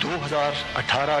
2018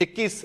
21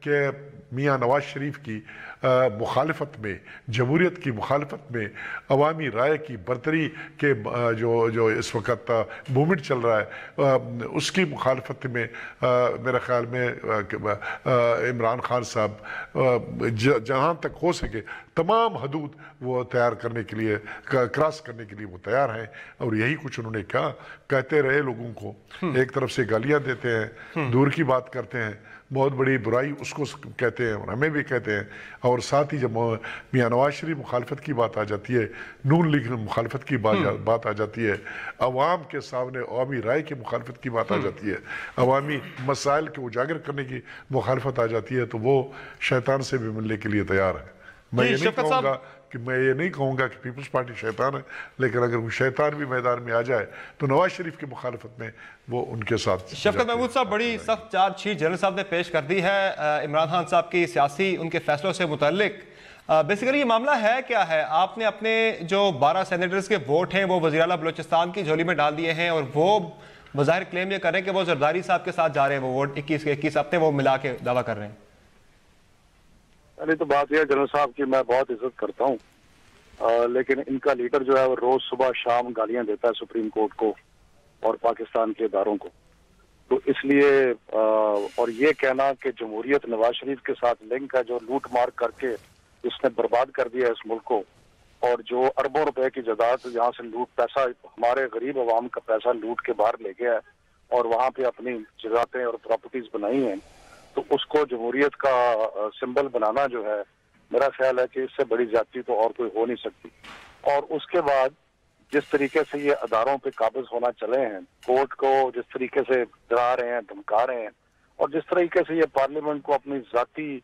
کہ میاں نواز شریف کی مخالفت میں، جمہوریت کی مخالفت میں، عوامی رائے کی برتری کے جو اس وقت موومنٹ چل رہا ہے اس کی مخالفت میں میرے خیال میں عمران خان صاحب جہاں تک ہو سکے تمام حدود وہ تیار کرنے کے لیے، کراس کرنے کے لیے وہ تیار ہیں، اور یہی کچھ انہوں نے کہا، کہتے رہے لوگوں کو، ایک طرف سے گالیاں دیتے ہیں، دور کی بات کرتے ہیں، بہت بڑی برائی اس کو کہتے ہیں اور ہمیں بھی کہتے ہیں، اور ساتھ ہی جب میاں نواز شریف مخالفت کی بات آ جاتی ہے، نون لیگ مخالفت کی بات آ جاتی ہے، عوام کے سامنے عوامی رائے کی مخالفت کی بات آ جاتی ہے، عوامی مسائل کو اجاگر کرنے کی مخالفت آ جاتی ہے، تو وہ شیطان سے بھی ملنے کے لیے تیار ہے۔ میں یہ نہیں کہوں گا کہ پیپلز پارٹی شیطان ہے، لیکن اگر وہ شیطان بھی میدان میں آ جائے تو نواز شریف کی مخالفت میں وہ ان کے ساتھ۔ شفقت محمود صاحب، بڑی سخت چارج شیٹ جنرل صاحب نے پیش کر دی ہے عمران خان صاحب کی سیاسی ان کے فیصلوں سے متعلق۔ بیسیکلی یہ معاملہ ہے کیا ہے؟ آپ نے اپنے جو 12 سینیٹرز کے ووٹ ہیں وہ وزیر اعلیٰ بلوچستان کی جھولی میں ڈال دیے ہیں، اور وہ بظاہر کلیم یہ کر رہے ہیں کہ وہ زرداری صاحب کے ساتھ جا رہے ہیں، وہ ووٹ 21 کے 21 اپنے وہ ملا کے دعویٰ کر رہے ہیں۔ پہلے تو بات یہ ہے جنرل صاحب کی میں بہت عزت کرتا ہوں، لیکن ان کا لیڈر جو ہے وہ روز صبح شام گالیاں دیتا ہے سپریم کورٹ کو اور پاکستان کے اداروں کو، تو اس لیے اور یہ کہنا کہ جمہوریت نواز شریف کے ساتھ لنک ہے، جو لوٹ مار کر کے اس نے برباد کر دیا اس ملک کو، اور جو اربوں روپے کی جائیداد یہاں سے لوٹ پیسہ ہمارے غریب عوام کا پیسہ لوٹ کے باہر لے گیا ہے اور وہاں پہ اپنی جگہیں اور پراپرٹیز بنائی ہیں، تو اس کو جمہوریت کا سمبل بنانا جو ہے، میرا خیال ہے کہ اس سے بڑی زیادتی تو اور کوئی ہو نہیں سکتی۔ اور اس کے بعد جس طریقے سے یہ اداروں پہ قابض ہونا چلے ہیں، کورٹ کو جس طریقے سے ڈرا رہے ہیں، دھمکا رہے ہیں، اور جس طریقے سے یہ پارلیمنٹ کو اپنی ذاتی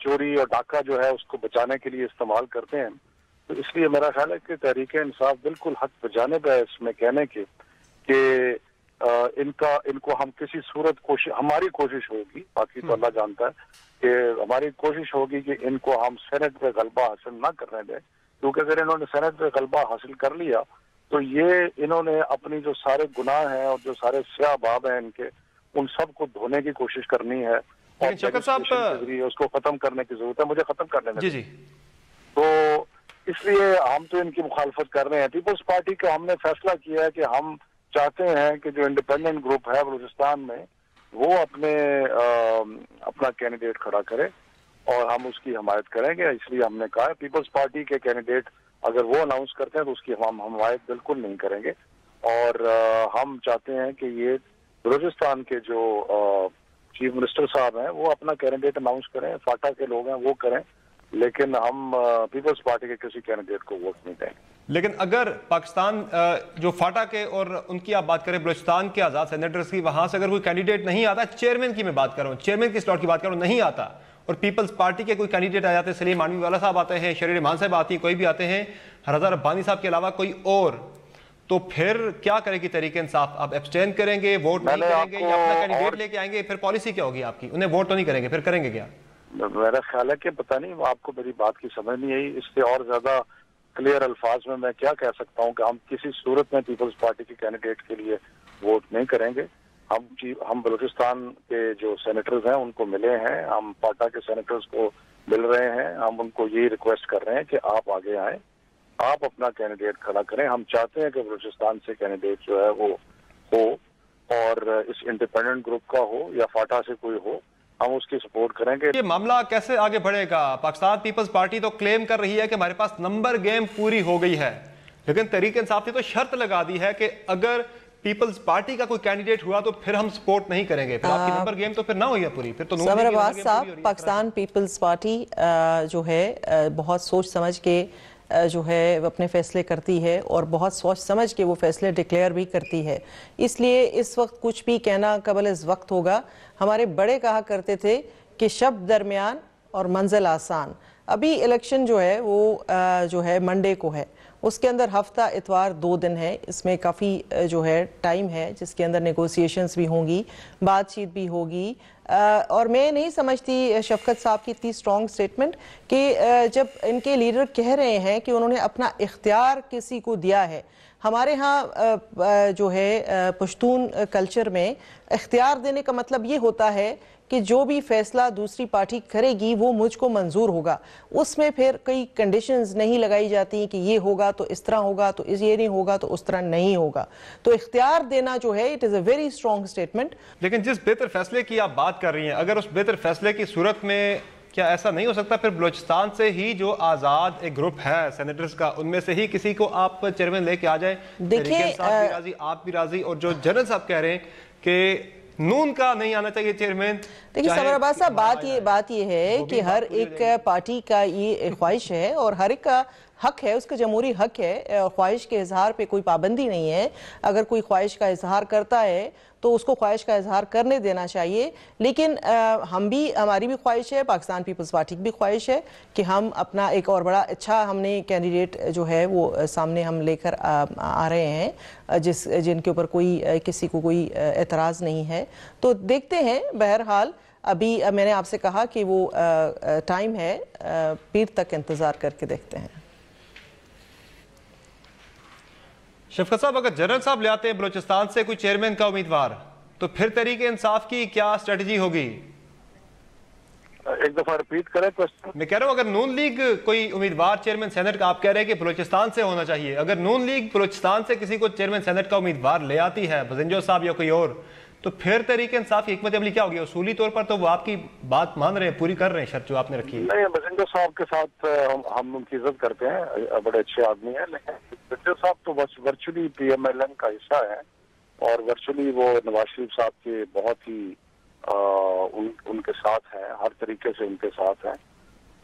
چوری اور ڈاکہ جو ہے اس کو بچانے کے لیے استعمال کرتے ہیں، تو اس لیے میرا خیال ہے کہ تحریک انصاف بالکل حق پہ جانب ہے اس میں کہنے کے کہ ان کو ہم کسی صورت ہماری کوشش ہوگی، باقی تو اللہ جانتا ہے کہ ہماری کوشش ہوگی کہ ان کو ہم سینٹ پہ غلبہ حاصل نہ کرنے دیں، کیونکہ اگر انہوں نے سینٹ پہ غلبہ حاصل کر لیا تو یہ انہوں نے اپنی جو سارے گناہ ہیں اور جو سارے سیاہ باب ہیں ان کے، ان سب کو دھونے کی کوشش کرنی ہے، اور اس کو ختم کرنے کی ضرورت ہے۔ مجھے ختم کرنے میں جی تو اس لیے ہم تو ان کی مخالفت کر رہے ہیں۔ پیپلز پارٹی کا ہم نے فیصلہ کیا ہے کہ ہم چاہتے ہیں کہ جو انڈیپینڈنٹ گروپ ہے بلوچستان میں وہ اپنا کینڈیڈیٹ کھڑا کرے اور ہم اس کی حمایت کریں گے، اس لیے ہم نے کہا ہے پیپلز پارٹی کے کینڈیڈیٹ اگر وہ اناؤنس کرتے ہیں تو اس کی ہم حمایت بالکل نہیں کریں گے، اور ہم چاہتے ہیں کہ یہ بلوچستان کے جو چیف منسٹر صاحب ہیں وہ اپنا کینڈیڈیٹ اناؤنس کریں، فاٹا کے لوگ ہیں وہ کریں، لیکن ہم پیپلز پارٹی کے کسی کینڈیڈیٹ کو ووٹ نہیں دیں گے۔ لیکن اگر پاکستان جو فاٹا کے اور ان کی آپ بات کریں بلوچستان کے آزاد سینیٹرز کی، وہاں سے اگر کوئی کینڈیڈیٹ نہیں آتا، چیئرمین کی میں بات کر رہا ہوں، چیئرمین کی سلاٹ کی بات کر رہا ہوں، نہیں آتا، اور پیپلز پارٹی کے کوئی کینڈیڈیٹ آ جاتے ہیں، سلیم مانوی والا صاحب آتے ہیں، شریر امان صاحب آتی ہیں، کوئی بھی آتے ہیں، رضا ربانی صاحب کے علاوہ کوئی اور، تو پھر کیا کرے گی تحریک انصاف؟ آپ ایبسٹین کریں گے، ووٹ نہیں کریں گے، یا اپنا کینڈیڈیٹ لے کے آئیں گے؟ پھر پالیسی کیا ہوگی آپ کی؟ انہیں ووٹ تو نہیں کریں گے، پھر کریں گے کیا؟ میرا خیال ہے کہ پتہ نہیں آپ کو میری بات کی سمجھ نہیں آئی، اس سے اور زیادہ کلیئر الفاظ میں کیا کہہ سکتا ہوں کہ ہم کسی صورت میں پیپلز پارٹی کے کینڈیڈیٹ کے لیے ووٹ نہیں کریں گے۔ ہم بلوچستان کے جو سینیٹرز ہیں ان کو ملے ہیں، ہم پاٹا کے سینیٹرز کو مل رہے ہیں، ہم ان کو یہ ریکویسٹ کر رہے ہیں کہ آپ آگے آئیں، آپ اپنا کینڈیڈیٹ کھڑا کریں۔ ہم چاہتے ہیں کہ بلوچستان سے کینڈیڈیٹ جو ہے وہ ہو، اور اس انڈیپینڈنٹ گروپ کا ہو یا فاٹا سے کوئی ہو، ہم اس کی سپورٹ کریں گے۔ یہ معاملہ کیسے آگے بڑھے گا؟ پاکستان پیپلز پارٹی تو کلیم کر رہی ہے کہ ہمارے پاس نمبر گیم پوری ہو گئی ہے، لیکن تحریک انصاف نے تو شرط لگا دی ہے کہ اگر پیپلز پارٹی کا کوئی کینڈیڈیٹ ہوا تو پھر ہم سپورٹ نہیں کریں گے۔ پھر آپ کی نمبر گیم تو پھر نہ ہوئی ہے پوری، پھر تو سمر عباس صاحب، پاکستان پیپلز پارٹی جو ہے بہت سوچ سمجھ کے جو ہے اپنے فیصلے کرتی ہے، اور بہت سوچ سمجھ کے وہ فیصلے ڈکلیئر بھی کرتی ہے، اس لیے اس وقت کچھ بھی کہنا قبل از وقت ہوگا۔ ہمارے بڑے کہا کرتے تھے کہ شب درمیان اور منزل آسان۔ ابھی الیکشن جو ہے وہ جو ہے منڈے کو ہے، اس کے اندر ہفتہ اتوار 2 دن ہے، اس میں کافی جو ہے ٹائم ہے جس کے اندر نیگوسیشنز بھی ہوں گی، بات چیت بھی ہوگی، اور میں نہیں سمجھتی شفقت صاحب کی اتنی سٹرونگ سٹیٹمنٹ کہ جب ان کے لیڈر کہہ رہے ہیں کہ انہوں نے اپنا اختیار کسی کو دیا ہے، ہمارے ہاں جو ہے پشتون کلچر میں اختیار دینے کا مطلب یہ ہوتا ہے کہ جو بھی فیصلہ دوسری پارٹی کرے گی وہ مجھ کو منظور ہوگا. اس میں پھر کئی کنڈیشنز نہیں لگائی جاتی کہ یہ ہوگا تو اس طرح ہوگا, تو یہ نہیں ہوگا تو اس طرح نہیں ہوگا. تو اختیار دینا جو ہے it is a very strong statement. لیکن جس بہتر فیصلے کی آپ بات کر رہی ہیں, اگر اس بہتر فیصلے کی صورت میں کیا ایسا نہیں ہو سکتا پھر بلوچستان سے ہی جو آزاد ایک گروپ ہے سینیٹرز کا, ان میں سے ہی کسی کو آپ چیئرمین لے کے آ جائیں؟ دیکھیں صاحب بھی راضی, آپ بھی راضی, اور جو جنرل صاحب کہہ رہے ہیں کہ نون کا نہیں آنا چاہیے چیئرمین. دیکھیں سمر عباس صاحب, بات یہ ہے کہ ہر ایک پارٹی کا یہ خواہش ہے اور ہر ایک کا حق ہے, اس کا جمہوری حق ہے, خواہش کے اظہار پہ کوئی پابندی نہیں ہے. اگر کوئی خواہش کا اظہار کرتا ہے تو اس کو خواہش کا اظہار کرنے دینا چاہیے. لیکن ہماری بھی خواہش ہے, پاکستان پیپلز پارٹی کی بھی خواہش ہے کہ ہم اپنا ایک اور بڑا اچھا ہم نے کینڈیڈیٹ جو ہے وہ سامنے ہم لے کر آ رہے ہیں جن کے اوپر کسی کو کوئی اعتراض نہیں ہے. تو دیکھتے ہیں, بہرحال ابھی میں نے آپ سے کہا کہ وہ ٹائم ہے, پیر تک انتظار کر کے دیکھتے ہیں. شفقت صاحب, اگر جنرل صاحب لے آتے ہیں بلوچستان سے کوئی چیئرمین کا امیدوار, تو پھر تحریک انصاف کی کیا اسٹریٹجی ہوگی؟ ایک دفعہ ریپیٹ کریں کوسچن. میں کہہ رہا ہوں اگر نون لیگ کوئی امیدوار چیئرمین سینٹ کا, آپ کہہ رہے ہیں کہ بلوچستان سے ہونا چاہیے, اگر نون لیگ بلوچستان سے کسی کو چیئرمین سینٹ کا امیدوار لے آتی ہے, بزنجو صاحب یا کوئی اور, تو پھر تحریک انصاف کی حکمت عملی کیا ہوگی؟ اصولی طور پر تو وہ آپ کی بات مان رہے ہیں, پوری کر رہے ہیں شرط جو آپ نے رکھی ہے. نہیں, بزنجو صاحب کے ساتھ ہم ان کی عزت کرتے ہیں, بڑے اچھے آدمی ہیں, لیکن بزنجو صاحب تو بس virtually P M L N کا حصہ ہے اور ورچولی وہ نواز شریف صاحب کے بہت ہی ان کے ساتھ ہیں, ہر طریقے سے ان کے ساتھ ہیں.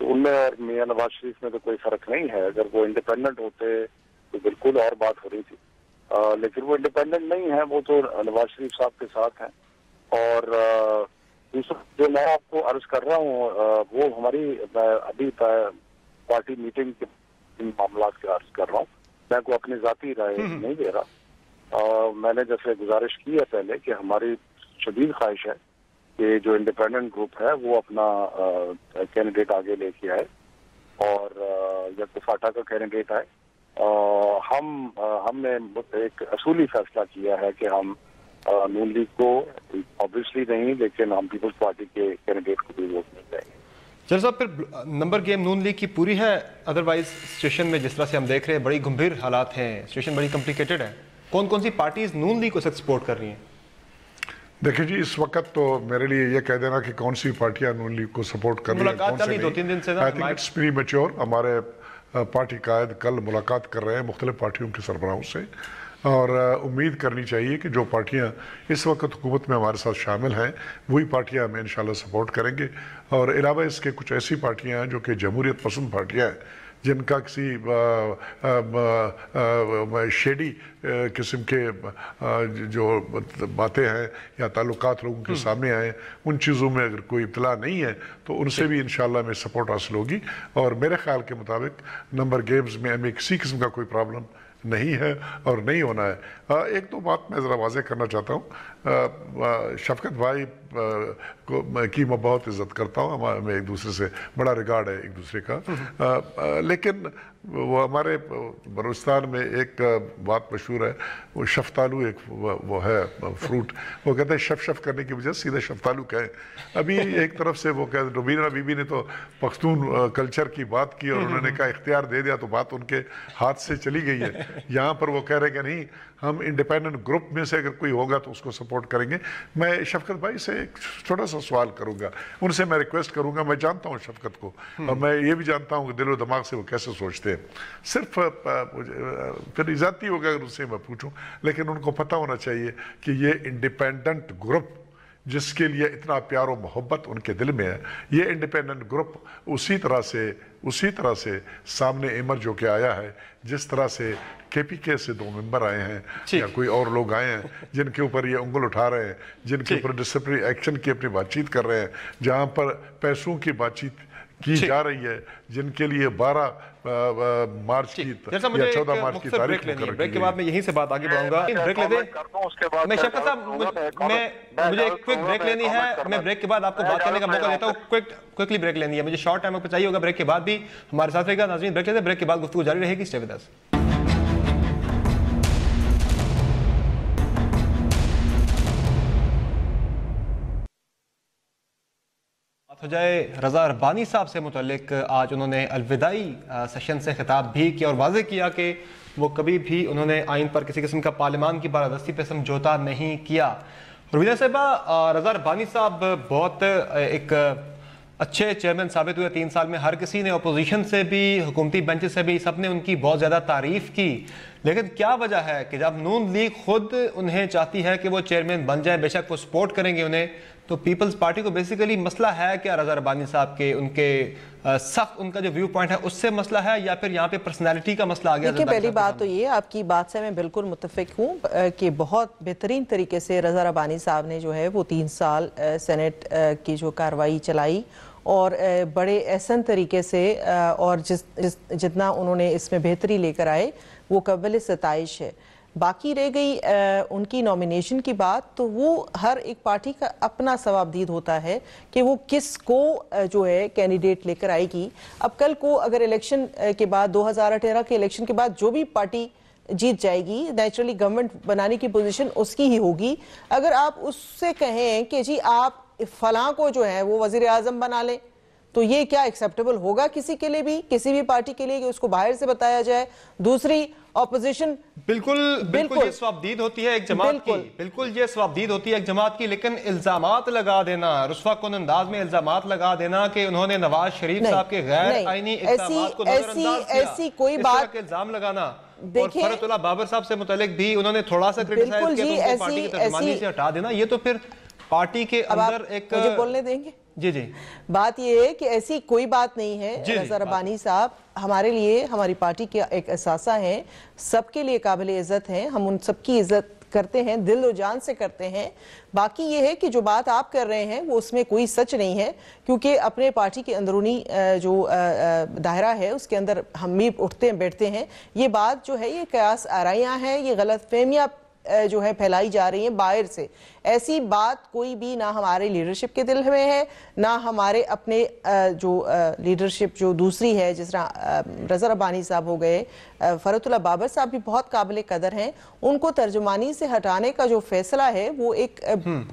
تو ان میں اور میاں نواز شریف میں تو کوئی فرق نہیں ہے. اگر وہ انڈیپینڈنٹ ہوتے تو بالکل اور بات ہو رہی تھی, لیکن وہ انڈیپینڈنٹ نہیں ہے, وہ تو نواز شریف صاحب کے ساتھ ہیں. اور دوسرا جو میں آپ کو عرض کر رہا ہوں, وہ ہماری ابھی پارٹی میٹنگ کے معاملات کے عرض کر رہا ہوں, میں کو اپنی ذاتی رائے نہیں دے رہا. میں نے جیسے گزارش کی ہے پہلے کہ ہماری شدید خواہش ہے کہ جو انڈیپینڈنٹ گروپ ہے وہ اپنا کینڈیڈیٹ آگے لے کے آئے اور یا تو فاٹا کا کینڈیڈیٹ آئے. ہم نے ایک اصولی فیصلہ کیا ہے کہ ہم نون لیگ کو آبویسلی نہیں, لیکن ہم پیپلز پارٹی کے کینڈیڈیٹ کو بھی ووٹ مل جائے گے. چل صاحب, پھر نمبر گیم نون لیگ کی پوری ہے, ادروائز سچویشن میں جس طرح سے ہم دیکھ رہے ہیں بڑی گمبھیر حالات ہیں, سچویشن بڑی کمپلیکیٹڈ ہے. کون کون سی پارٹیز نون لیگ کو سپورٹ کر رہی ہیں؟ دیکھیں جی, اس وقت تو میرے لیے یہ کہہ دینا کہ کون سی پارٹیاں نون لیگ کو سپورٹ کر رہی ہیں, ملاقات چلی 2-3 دن سے, I think it's premature. ہمارے پارٹی قائد کل ملاقات کر رہے ہیں مختلف پارٹیوں کے سربراہوں سے, اور امید کرنی چاہیے کہ جو پارٹیاں اس وقت حکومت میں ہمارے ساتھ شامل ہیں وہی پارٹیاں ہمیں انشاءاللہ سپورٹ کریں گے. اور علاوہ اس کے کچھ ایسی پارٹیاں ہیں جو کہ جمہوریت پسند پارٹیاں ہیں, جن کا کسی شیڈی قسم کے جو باتیں ہیں یا تعلقات لوگوں کے سامنے آئے, ان چیزوں میں اگر کوئی اطلاع نہیں ہے تو ان سے بھی انشاءاللہ ہمیں سپورٹ حاصل ہوگی. اور میرے خیال کے مطابق نمبر گیمز میں ہمیں کسی قسم کا کوئی پرابلم نہیں ہے اور نہیں ہونا ہے. ایک تو بات میں ذرا واضح کرنا چاہتا ہوں, شفقت بھائی کی میں بہت عزت کرتا ہوں, ہمیں ایک دوسرے سے بڑا ریگارڈ ہے ایک دوسرے کا, لیکن وہ ہمارے بلوچستان میں ایک بات مشہور ہے, وہ شفتالو ایک وہ ہے فروٹ, وہ کہتے ہیں شف شف کرنے کی وجہ سے سیدھے شفتالو کہیں. ابھی ایک طرف سے وہ کہتے ہیں روبینہ بی بی نے تو پختون کلچر کی بات کی اور انہوں نے کہا اختیار دے دیا, تو بات ان کے ہاتھ سے چلی گئی ہے. یہاں پر وہ کہہ رہے کہ نہیں, ہم انڈیپینڈنٹ گروپ میں سے اگر کوئی ہوگا تو اس کو سپورٹ کریں گے. میں شفقت بھائی سے ایک چھوٹا سا سوال کروں گا, ان سے میں ریکویسٹ کروں گا, میں جانتا ہوں شفقت کو اور میں یہ بھی جانتا ہوں کہ دل و دماغ سے وہ کیسے سوچتے ہیں, صرف پھر ذاتی ہوگا اگر ان سے میں پوچھوں, لیکن ان کو پتہ ہونا چاہیے کہ یہ انڈیپینڈنٹ گروپ جس کے لیے اتنا پیار و محبت ان کے دل میں ہے, یہ انڈیپینڈنٹ گروپ اسی طرح سے سامنے ایمرج ہو کے آیا ہے جس طرح سے کے پی کے سے 2 ممبر آئے ہیں یا کوئی اور لوگ آئے ہیں جن کے اوپر یہ انگل اٹھا رہے ہیں, جن کے اوپر ڈسپلنری ایکشن کی اپنی بات چیت کر رہے ہیں, جہاں پر پیسوں کی بات چیت کی جا رہی ہے, جن کے لیے 12 مارچ کی یا 14 مارچ کی تاریخ مقرر کی گئی. بریک کے بعد میں یہیں سے بات آگے بڑھوں گا. بریک لے دیں, میں شفقت صاحب مجھے ایک کوئک بریک لینی ہے, میں بریک کے بعد آپ کو بات کرنے کا موقع دیتا ہوں. کوئکلی بریک لینی ہے, مجھے شارٹ ٹائم پہ چاہیے ہوگا, بریک کے بعد بھی ہمارے ساتھ رہے گا. ناظرین بریک لیتے ہیں, بریک کے بعد گفتگو جاری رہے گی. اسٹے ود اس. ہو جائے رضا ربانی صاحب سے متعلق آج انہوں نے الوداعی سیشن سے خطاب بھی کیا اور واضح کیا کہ وہ کبھی بھی انہوں نے آئین پر کسی قسم کا پارلیمان کی بالادستی پہ سمجھوتا نہیں کیا۔ روبینہ صاحبہ، رضا ربانی صاحب بہت ایک اچھے چیئرمین ثابت ہوئے 3 سال میں، ہر کسی نے اپوزیشن سے بھی حکومتی بینچ سے بھی سب نے ان کی بہت زیادہ تعریف کی، لیکن کیا وجہ ہے کہ جب نون لیگ خود انہیں چاہتی ہے کہ وہ چیئرمین بن جائیں، بے شک وہ سپورٹ کریں گے انہیں، تو پیپلز پارٹی کو بیسیکلی مسئلہ ہے کیا رضا ربانی صاحب کے ان کے سخت ان کا جو ویو پوائنٹ ہے اس سے مسئلہ ہے یا پھر یہاں پہ پرسنالٹی کا مسئلہ آ گیا؟ دیکھیں پہلی بات تو یہ، آپ کی بات سے میں بالکل متفق ہوں کہ بہت بہترین طریقے سے رضا ربانی صاحب نے جو ہے وہ 3 سال سینٹ کی جو کارروائی چلائی اور بڑے احسن طریقے سے، اور جتنا انہوں نے اس میں بہتری لے کر آئے وہ قابل ستائش ہے۔ باقی رہ گئی ان کی نومینیشن کی بات، تو وہ ہر ایک پارٹی کا اپنا ثوابدید ہوتا ہے کہ وہ کس کو جو ہے کینڈیڈیٹ لے کر آئے گی۔ اب کل کو اگر الیکشن کے بعد 2018 کے الیکشن کے بعد جو بھی پارٹی جیت جائے گی، نیچرلی گورنمنٹ بنانے کی پوزیشن اس کی ہی ہوگی۔ اگر آپ اس سے کہیں کہ جی آپ فلاں کو جو ہے وہ وزیر اعظم بنا لیں، تو یہ کیا ایکسیپٹیبل ہوگا کسی کے لیے بھی، کسی بھی پارٹی کے لیے کہ اس کو باہر سے بتایا جائے؟ دوسری اپوزیشن بالکل یہ ثوابدید ہوتی ہے ایک جماعت کی، بالکل یہ ثوابدید ہوتی ہے ایک جماعت کی، لیکن الزامات لگا دینا، رسوا کن انداز میں الزامات لگا دینا کہ انہوں نے نواز شریف صاحب کے غیر آئینی اقدامات کو نظر انداز کیا، ایسی کوئی بات الزام لگانا، اور فرحت اللہ بابر صاحب سے متعلق بھی انہوں نے تھوڑا سا کرٹیسائز کیا تو ان کو پارٹی کی ترجمانی سے ہٹا دینا، یہ تو پھر پارٹی کے اندر ایک... مجھے بولنے دیں گے؟ جی بات یہ ہے کہ ایسی کوئی بات نہیں ہے۔ رضا ربانی صاحب ہمارے لیے، ہماری پارٹی کے ایک اثاثہ ہیں، سب کے لیے قابل عزت ہیں، ہم ان سب کی عزت کرتے ہیں، دل و جان سے کرتے ہیں۔ باقی یہ ہے کہ جو بات آپ کر رہے ہیں وہ اس میں کوئی سچ نہیں ہے، کیونکہ اپنے پارٹی کے اندرونی جو دائرہ ہے اس کے اندر ہم بھی اٹھتے ہیں بیٹھتے ہیں۔ یہ بات جو ہے یہ قیاس آرائیاں ہیں، یہ غلط فہمیاں جو ہے پھیلائی جا رہی ہیں باہر سے۔ ایسی بات کوئی بھی نہ ہمارے لیڈرشپ کے دل میں ہے، نہ ہمارے اپنے جو لیڈرشپ جو دوسری ہے، جس طرح رضا ربانی صاحب ہو گئے، فرحت اللہ بابر صاحب بھی بہت قابل قدر ہیں، ان کو ترجمانی سے ہٹانے کا جو فیصلہ ہے وہ ایک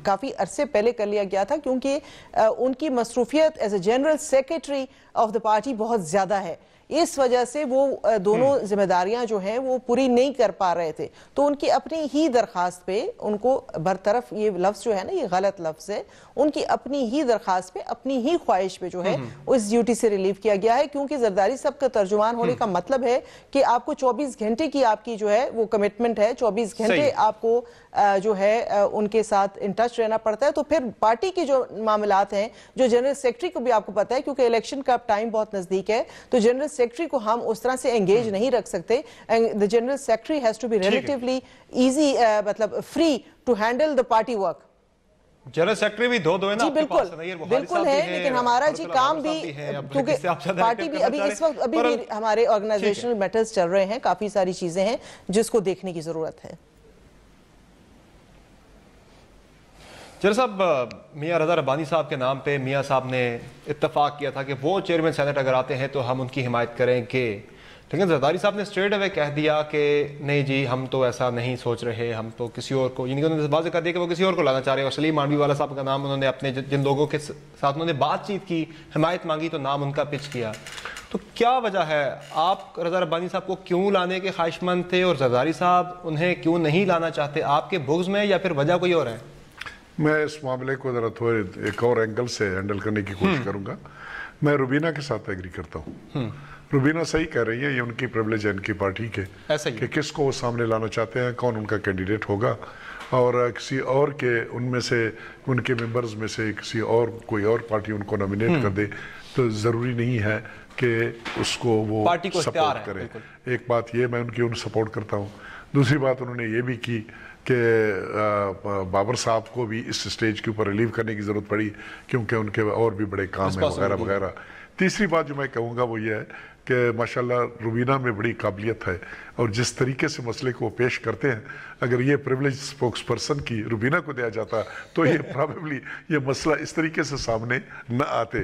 کافی عرصے پہلے کر لیا گیا تھا، کیونکہ ان کی مصروفیت as a general secretary of the party بہت زیادہ ہے، اس وجہ سے وہ دونوں ذمہ داریاں جو ہیں وہ پوری نہیں کر پا رہے تھے، تو ان کی اپنی ہی درخواست پہ ان کو برطرف، یہ لفظ جو ہے نا یہ غلط لفظ ہے، ان کی اپنی ہی درخواست پہ، اپنی ہی خواہش پہ جو ہے اس ڈیوٹی سے ریلیو کیا گیا ہے، کیونکہ زرداری صاحب کا ترجمان ہونے کا مطلب ہے کہ آپ کو 24 گھنٹے کی آپ کی جو ہے وہ کمٹمنٹ ہے، 24 گھنٹے آپ کو جو ہے ان کے ساتھ ان ٹچ رہنا پڑتا ہے۔ تو پھر پارٹی کے جو معاملات ہیں، جو جنرل سیکرٹری کو بھی آپ کو پتا ہے، کیونکہ الیکشن کا ٹائم بہت نزدیک ہے، تو جنرل سیکرٹری کو ہم اس طرح سے انگیج نہیں رکھ سکتے۔ The general secretary has to be relatively easy, مطلب free to handle the party work۔ General secretary بھی دو ہے نا، جی بالکل ہے، لیکن ہمارا جی کام بھی، کیونکہ پارٹی بھی ابھی اس وقت ابھی بھی ہمارے آرگنائزیشنل میٹرز چل رہے ہیں، کافی ساری چیزیں ہیں جس کو دیکھنے کی ضرورت ہے۔ جنرل صاحب، میاں رضا ربانی صاحب کے نام پہ میاں صاحب نے اتفاق کیا تھا کہ وہ چیئرمین سینٹ اگر آتے ہیں تو ہم ان کی حمایت کریں گے، لیکن زرداری صاحب نے اسٹریٹ اوے کہہ دیا کہ نہیں جی ہم تو ایسا نہیں سوچ رہے، ہم تو کسی اور کو، یعنی کہ انہوں نے واضح کر دیا کہ وہ کسی اور کو لانا چاہ رہے ہیں، اور سلیم مانڈوی والا صاحب کا نام انہوں نے اپنے جن لوگوں کے ساتھ انہوں نے بات چیت کی، حمایت مانگی، تو نام ان کا پچ کیا۔ تو کیا وجہ ہے، آپ رضا ربانی صاحب کو کیوں لانے کے خواہش مند تھے اور زرداری صاحب انہیں کیوں نہیں لانا چاہتے؟ آپ کے بغض میں یا پھر وجہ کوئی اور ہے؟ میں اس معاملے کو ذرا تھوڑے ایک اور اینگل سے ہینڈل کرنے کی کوشش کروں گا۔ میں روبینہ کے ساتھ ایگری کرتا ہوں، روبینہ صحیح کہہ رہی ہے، یہ ان کی پریولیج ہے ان کی پارٹی کے کہ کس کو وہ سامنے لانا چاہتے ہیں، کون ان کا کینڈیڈیٹ ہوگا، اور کسی اور کے ان میں سے ان کے ممبرز میں سے کسی اور کوئی اور پارٹی ان کو نامینیٹ کر دے تو ضروری نہیں ہے کہ اس کو وہ سپورٹ کرے۔ ایک بات یہ میں ان کی سپورٹ کرتا ہوں۔ دوسری بات انہوں نے یہ بھی کی کہ بابر صاحب کو بھی اس سٹیج کے اوپر ریلیو کرنے کی ضرورت پڑی کیونکہ ان کے اور بھی بڑے کام ہیں وغیرہ وغیرہ۔ تیسری بات جو میں کہوں گا وہ یہ ہے کہ ماشاءاللہ روبینہ میں بڑی قابلیت ہے، اور جس طریقے سے مسئلے کو پیش کرتے ہیں، اگر یہ پریولیج سپوکس پرسن کی روبینہ کو دیا جاتا تو یہ پرابیبلی یہ مسئلہ اس طریقے سے سامنے نہ آتے،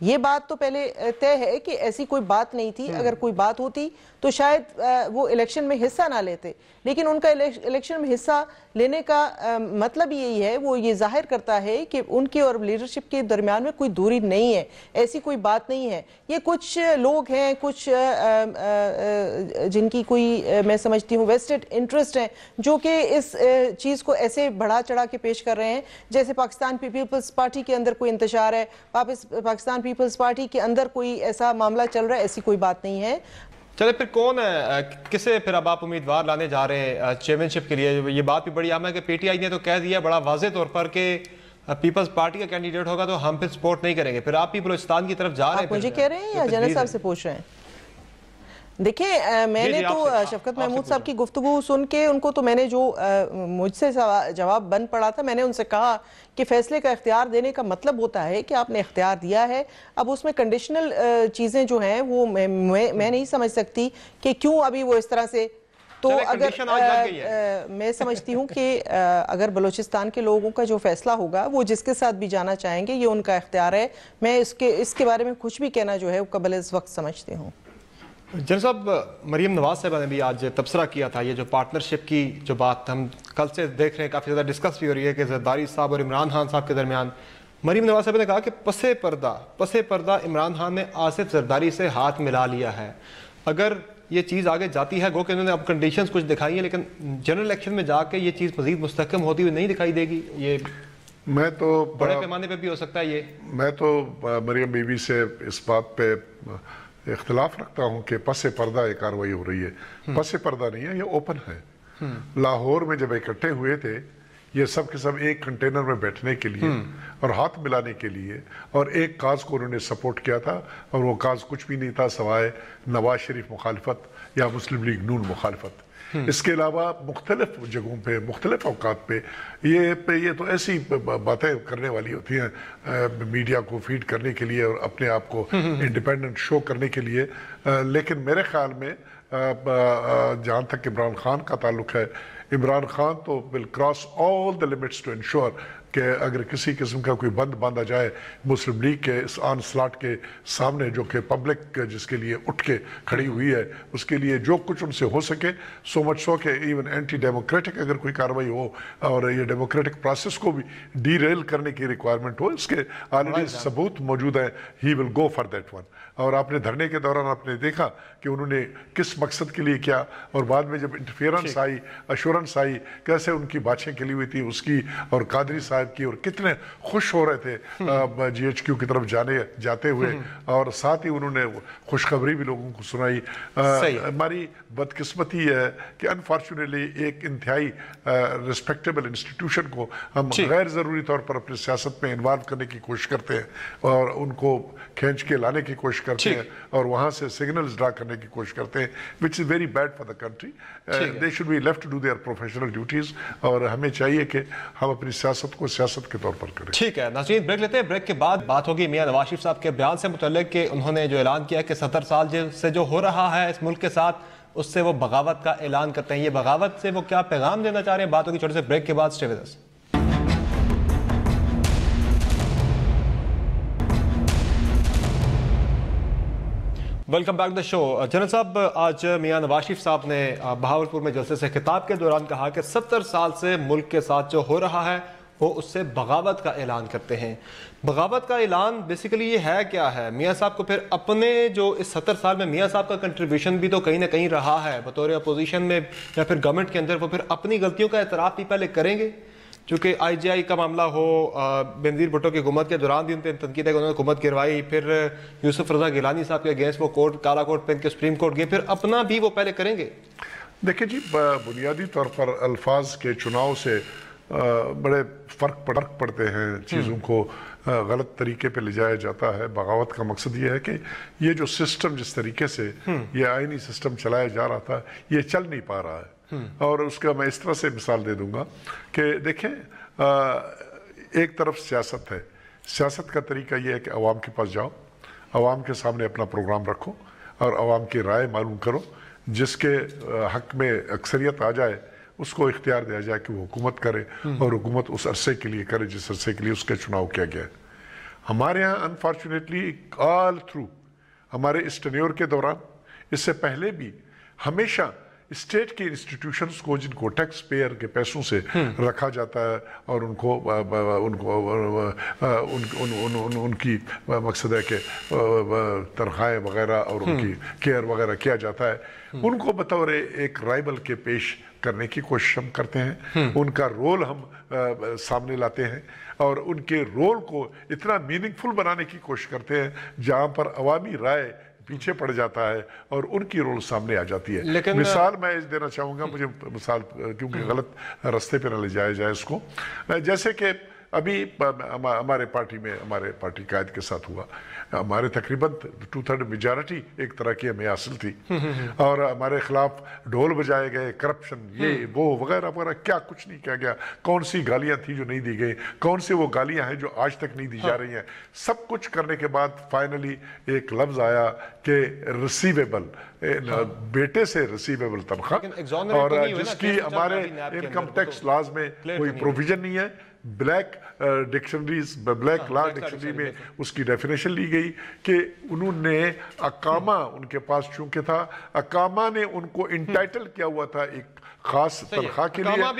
یہ بات تو پہلے طے ہے کہ ایسی کوئی بات نہیں تھی. اگر کوئی بات ہوتی تو شاید وہ الیکشن میں حصہ نہ لیتے, لیکن ان کا الیکشن میں حصہ لینے کا مطلب یہی ہے, وہ یہ ظاہر کرتا ہے کہ ان کی اور لیڈرشپ کے درمیان میں کوئی دوری نہیں ہے, ایسی کوئی بات نہیں ہے. یہ کچھ لوگ ہیں, کچھ جن کی کوئی میں سمجھتی ہوں ویسٹڈ انٹرسٹ ہیں, جو کہ اس چیز کو ایسے بڑھا چڑھا کے پیش کر رہے ہیں جیسے پاکستان پیپلز پارٹی کے اندر کوئی انتشار ہے, پاکستان پیپلز پارٹی کے اندر کوئی ایسا معاملہ چل رہا ہے. ایسی کوئی بات نہیں ہے. چلے پھر کون ہے, کسے پھر اب آپ امیدوار لانے جا رہے ہیں چیئرمین شپ کے لیے؟ یہ بات بھی بڑی اہم ہے کہ پی ٹی آئی نے تو کہہ دیا بڑا واضح طور پر کہ پیپلز پارٹی کا کینڈیڈیٹ ہوگا تو ہم پھر سپورٹ نہیں کریں گے. پھر آپ بھی بلوچستان کی طرف جا رہے ہیں. آپ مجھے کہہ رہے ہیں یا جنرل صاحب سے پوچھ رہے ہیں؟ دیکھیں, میں نے تو شفقت محمود صاحب کی گفتگو سن کے ان کو تو میں نے جو مجھ سے جواب بن پڑا تھا, میں نے ان سے کہا کہ فیصلے کا اختیار دینے کا مطلب ہوتا ہے کہ آپ نے اختیار دیا ہے. اب اس میں کنڈیشنل چیزیں جو ہیں وہ میں نہیں سمجھ سکتی کہ کیوں ابھی وہ اس طرح سے. تو اگر میں سمجھتی ہوں کہ اگر بلوچستان کے لوگوں کا جو فیصلہ ہوگا وہ جس کے ساتھ بھی جانا چاہیں گے, یہ ان کا اختیار ہے. میں اس کے بارے میں کچھ بھی کہنا جو ہے وہ قبل اس وقت سمجھتی ہوں. جنرل صاحب, مریم نواز صاحبہ نے بھی آج تبصرہ کیا تھا, یہ جو پارٹنرشپ کی جو بات ہم کل سے دیکھ رہے ہیں کافی زیادہ ڈسکس بھی ہو رہی ہے کہ زرداری صاحب اور عمران خان صاحب کے درمیان. مریم نواز صاحبہ نے کہا کہ پس پردہ عمران خان نے آصف زرداری سے ہاتھ ملا لیا ہے. اگر یہ چیز آگے جاتی ہے, گو کہ انہوں نے اب کنڈیشنز کچھ دکھائی ہیں, لیکن جنرل الیکشن میں جا کے یہ چیز مزید مستحکم ہوتی ہوئی نہیں دکھائی دے گی. یہ میں تو بڑے پیمانے پہ بھی ہو سکتا ہے. یہ میں تو مریم بی بی سے اس بات پہ اختلاف رکھتا ہوں کہ پس پردہ یہ کاروائی ہو رہی ہے. پس پردہ نہیں ہے, یہ اوپن ہے. لاہور میں جب اکٹھے ہوئے تھے یہ سب کے سب ایک کنٹینر میں بیٹھنے کے لیے اور ہاتھ ملانے کے لیے, اور ایک کاز کو انہوں نے سپورٹ کیا تھا, اور وہ کاز کچھ بھی نہیں تھا سوائے نواز شریف مخالفت یا مسلم لیگ نون مخالفت. اس کے علاوہ مختلف جگہوں پہ مختلف اوقات پہ یہ تو ایسی باتیں کرنے والی ہوتی ہیں میڈیا کو فیڈ کرنے کے لیے اور اپنے آپ کو انڈیپینڈنٹ شو کرنے کے لیے. لیکن میرے خیال میں جہاں تک عمران خان کا تعلق ہے, عمران خان تو will cross all the limits to ensure کہ اگر کسی قسم کا کوئی بند باندھا جائے مسلم لیگ کے اس آن سلاٹ کے سامنے, جو کہ پبلک جس کے لیے اٹھ کے کھڑی ہوئی ہے, اس کے لیے جو کچھ ان سے ہو سکے, سو مچ سو کہ ایون اینٹی ڈیموکریٹک اگر کوئی کارروائی ہو اور یہ ڈیموکریٹک پروسیس کو بھی ڈی ریل کرنے کی ریکوائرمنٹ ہو, اس کے آلریڈی ثبوت موجود ہیں. ہی ول گو فار دیٹ ون. اور آپ نے دھرنے کے دوران آپ نے دیکھا کہ انہوں نے کس مقصد کے لیے کیا, اور بعد میں جب انٹرفیئرنس آئی, ایشورنس آئی, کیسے ان کی باتیں کھلی ہوئی تھی اس کی اور قادری صاحب کی, اور کتنے خوش ہو رہے تھے جی ایچ کیو کی طرف جاتے ہوئے, اور ساتھ ہی انہوں نے خوشخبری بھی لوگوں کو سنائی. ہماری بدقسمتی ہے کہ انفارچونیٹلی ایک انتہائی ریسپیکٹیبل انسٹیٹیوشن کو ہم غیر ضروری طور پر اپنی سیاست میں انوالو کرنے کی کوشش کرتے ہیں, اور ان کو کھینچ کے لانے کی کوشش کرتے ہیں, اور وہاں سے سگنلز ڈرا کرنے کی کوشش کرتے ہیں, which is very bad for the country. They should be left to do their professional duties, اور ہمیں چاہیے کہ ہم اپنی سیاست کو سیاست کے طور پر کریں. ٹھیک ہے ناظرین, بریک لیتے ہیں. بریک کے بعد بات ہوگی میاں نواز شریف صاحب کے بیان سے متعلق کہ انہوں نے جو اعلان کیا کہ 70 سال سے جو ہو رہا ہے اس ملک کے ساتھ, اس سے وہ بغاوت کا اعلان کرتے ہیں. یہ بغاوت سے وہ کیا پیغام دینا چاہ رہے ہیں, بات ہوگی چھوٹے سے بریک کے بعد. Stay with us. Welcome back the show. General صاحب, آج میاں نواز شریف صاحب نے بہاولپور میں جلسے سے خطاب کے دوران کہا کہ 70 سال سے ملک کے ساتھ جو ہو رہا ہے وہ اس سے بغاوت کا اعلان کرتے ہیں. بغاوت کا اعلان بیسیکلی یہ ہے کیا ہے؟ میاں صاحب کو پھر اپنے جو اس 70 سال میں میاں صاحب کا کنٹریبیوشن بھی تو کہیں نہ کہیں رہا ہے بطور اپوزیشن میں یا پھر گورنمنٹ کے اندر, وہ پھر اپنی غلطیوں کا اعتراف بھی پہلے کریں گے. چونکہ آئی جی آئی کا معاملہ ہو, بینظیر بھٹو کی حکومت کے دوران بھی ان پہ تنقید ہے کہ انہوں نے حکومت گروائی, پھر یوسف رضا گیلانی صاحب کے اگینسٹ وہ کورٹ کالا کوٹ پہن کے سپریم کورٹ گئے, پھر اپنا بھی وہ پہلے کریں گے. دیکھیں جی, بنیادی طور پر الفاظ کے چناؤ سے بڑے فرق پڑتے ہیں, چیزوں کو غلط طریقے پہ لے جایا جاتا ہے. بغاوت کا مقصد یہ ہے کہ یہ جو سسٹم جس طریقے سے یہ آئینی سسٹم چلایا جا رہا تھا یہ چل نہیں پا رہا ہے. اور اس کا میں اس طرح سے مثال دے دوں گا کہ دیکھیں, ایک طرف سیاست ہے, سیاست کا طریقہ یہ ہے کہ عوام کے پاس جاؤ, عوام کے سامنے اپنا پروگرام رکھو اور عوام کی رائے معلوم کرو, جس کے حق میں اکثریت آ جائے اس کو اختیار دیا جائے کہ وہ حکومت کرے, اور حکومت اس عرصے کے لیے کرے جس عرصے کے لیے اس کے چناؤ کیا گیا ہے. ہمارے ہاں انفارچونیٹلی آل تھرو ہمارے اس ٹینیور کے دوران، اس سے پہلے بھی ہمیشہ اسٹیٹ کے انسٹیٹیوشنز کو جن کو ٹیکس پیئر کے پیسوں سے رکھا جاتا ہے اور ان کی مقصد ہے کہ تنخواہیں وغیرہ اور ان کی کیئر وغیرہ کیا جاتا ہے، ان کو بطور ایک رائبل کے پیش کرنے کی کوشش ہم کرتے ہیں، ان کا رول ہم سامنے لاتے ہیں اور ان کے رول کو اتنا میننگ فل بنانے کی کوشش کرتے ہیں جہاں پر عوامی رائے پیچھے پڑ جاتا ہے اور ان کی رول سامنے آ جاتی ہے۔ مثال میں دینا چاہوں گا، مجھے مثال کیونکہ غلط رستے پہ نہ لے جایا جائے اس کو، جیسے کہ ابھی ہمارے پارٹی قائد کے ساتھ ہوا، ہمارے تقریباً 2/3 میجارٹی ایک طرح کی ہمیں حاصل تھی اور ہمارے خلاف ڈھول بجائے گئے، کرپشن یہ وہ وغیرہ وغیرہ، کیا کچھ نہیں کیا گیا، کون سی گالیاں تھیں جو نہیں دی گئی، کون سی وہ گالیاں ہیں جو آج تک نہیں دی جا رہی ہیں، سب کچھ کرنے کے بعد فائنلی ایک لفظ آیا کہ ریسیویبل، بیٹے سے ریسیویبل تنخواہ، اور جس کی ہمارے انکم ٹیکس لاز میں کوئی پروویژن نہیں ہے۔ بلیک ڈکشنریز، بلیک لا ڈکشنری میں اس کی ڈیفینیشن لی گئی کہ انہوں نے اقامہ ان کے پاس چونکہ تھا، اقامہ نے ان کو انٹائٹل کیا ہوا تھا ایک خاص تنخواہ کے لیے، اور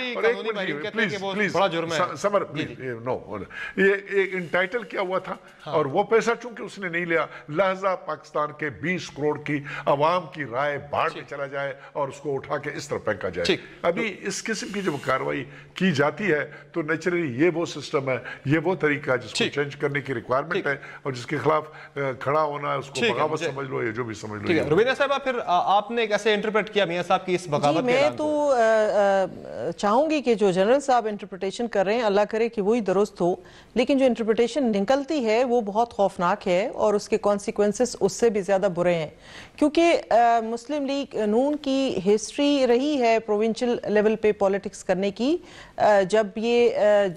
ایک انٹائٹل کیا ہوا تھا اور وہ پیسہ چونکہ اس نے نہیں لیا، لہذا پاکستان کے 20 کروڑ کی عوام کی رائے بھاڑ میں چلا جائے اور اس کو اٹھا کے اس طرح پھینکا جائے۔ ابھی اس قسم کی جب کارروائی کی جاتی ہے تو نیچرلی یہ وہ سسٹم ہے، یہ وہ طریقہ ہے جس کو چینج کرنے کی ریکوائرمنٹ ہے، اور جس کے خلاف کھڑا ہونا ہے اس کو بغاوت سمجھ لو یا جو بھی سمجھ لو۔ روبینہ صاحبہ، پھر آپ نے کیسے انٹرپریٹ کیا میاں صاحب کی اس بغاوت کے اعلان کو؟ میں تو چاہوں گی کہ جو جنرل صاحب انٹرپریٹیشن کر رہے ہیں اللہ کرے کہ وہی درست ہو، لیکن جو انٹرپریٹیشن نکلتی ہے وہ بہت خوفناک ہے اور اس کے کانسیکوینسز اس سے بھی زیادہ برے ہیں، کیونکہ مسلم لیگ نون کی ہسٹری رہی ہے پروونشل لیول پہ پولیٹکس کرنے کی۔ جب یہ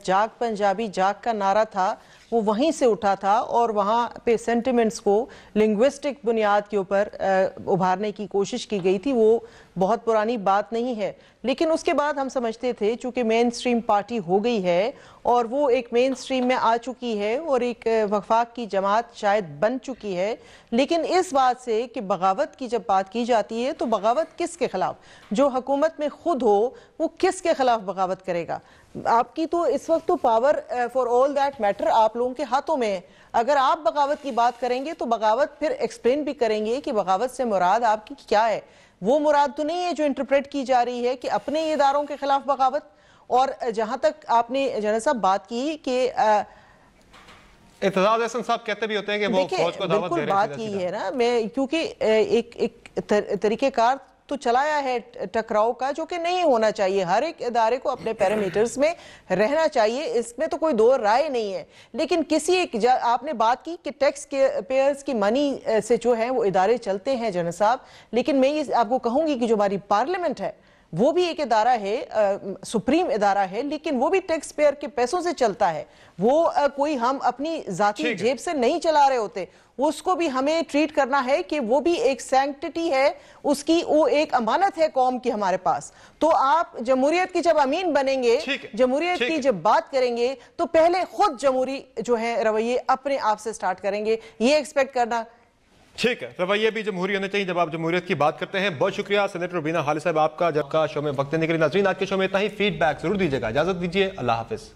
جاگ پنجابی جاگ کا نعرہ تھا وہ وہیں سے اٹھا تھا اور وہاں پہ سینٹیمنٹس کو لنگوسٹک بنیاد کے اوپر ابھارنے کی کوشش کی گئی تھی، وہ بہت پرانی بات نہیں ہے، لیکن اس کے بعد ہم سمجھتے تھے چونکہ مین سٹریم پارٹی ہو گئی ہے اور وہ ایک مین سٹریم میں آ چکی ہے اور ایک وفاق کی جماعت شاید بن چکی ہے، لیکن اس بات سے کہ بغاوت کی جب بات کی جاتی ہے تو بغاوت کس کے خلاف؟ جو حکومت میں خود ہو وہ کس کے خلاف بغاوت کرے گا؟ آپ کی تو اس وقت تو power for all that matter آپ لوگوں کے ہاتھوں میں ہے۔ اگر آپ بغاوت کی بات کریں گے تو بغاوت پھر ایکسپلین بھی کریں گے کہ بغاوت سے مراد آپ کی کیا ہے۔ وہ مراد تو نہیں ہے جو انٹرپریٹ کی جا رہی ہے کہ اپنے اداروں کے خلاف بغاوت، اور جہاں تک آپ نے جنرل صاحب بات کی کہ اعتزاز احسن صاحب کہتے بھی ہوتے ہیں کہ وہ فوج کو دعوت دے رہے ہیں، بات یہ ہے نا، میں کیونکہ ایک طریقہ کار تو چلایا ہے ٹکراؤ کا جو کہ نہیں ہونا چاہیے، ہر ایک ادارے کو اپنے پیرامیٹرز میں رہنا چاہیے، اس میں تو کوئی دو رائے نہیں ہے، لیکن کسی ایک آپ نے بات کی کہ ٹیکس پیئرز کی منی سے جو ہے وہ ادارے چلتے ہیں جنرل صاحب، لیکن میں یہ آپ کو کہوں گی کہ جو ہماری پارلیمنٹ ہے وہ بھی ایک ادارہ ہے، سپریم ادارہ ہے، لیکن وہ بھی ٹیکس پیئر کے پیسوں سے چلتا ہے، وہ کوئی ہم اپنی ذاتی جیب سے نہیں چلا رہے ہوتے، اس کو بھی ہمیں ٹریٹ کرنا ہے کہ وہ بھی ایک سینکٹیٹی ہے، اس کی وہ ایک امانت ہے قوم کی ہمارے پاس۔ تو آپ جمہوریت کی جب امین بنیں گے، جمہوریت کی جب بات کریں گے تو پہلے خود جمہوری جو ہے رویے اپنے آپ سے سٹارٹ کریں گے، یہ ایکسپیکٹ کرنا ٹھیک ہے، رویے بھی جمہوری ہونے چاہیے جب آپ جمہوریت کی بات کرتے ہیں۔ بہت شکریہ سینیٹر روبینہ خالد صاحب آپ کا جب کا شو میں وقت دینے کے لیے۔ ناظرین آج کے شو میں اتنا ہی، فیڈ بیک ضرور دیجیے گا، اجازت دیجیے، اللہ حافظ۔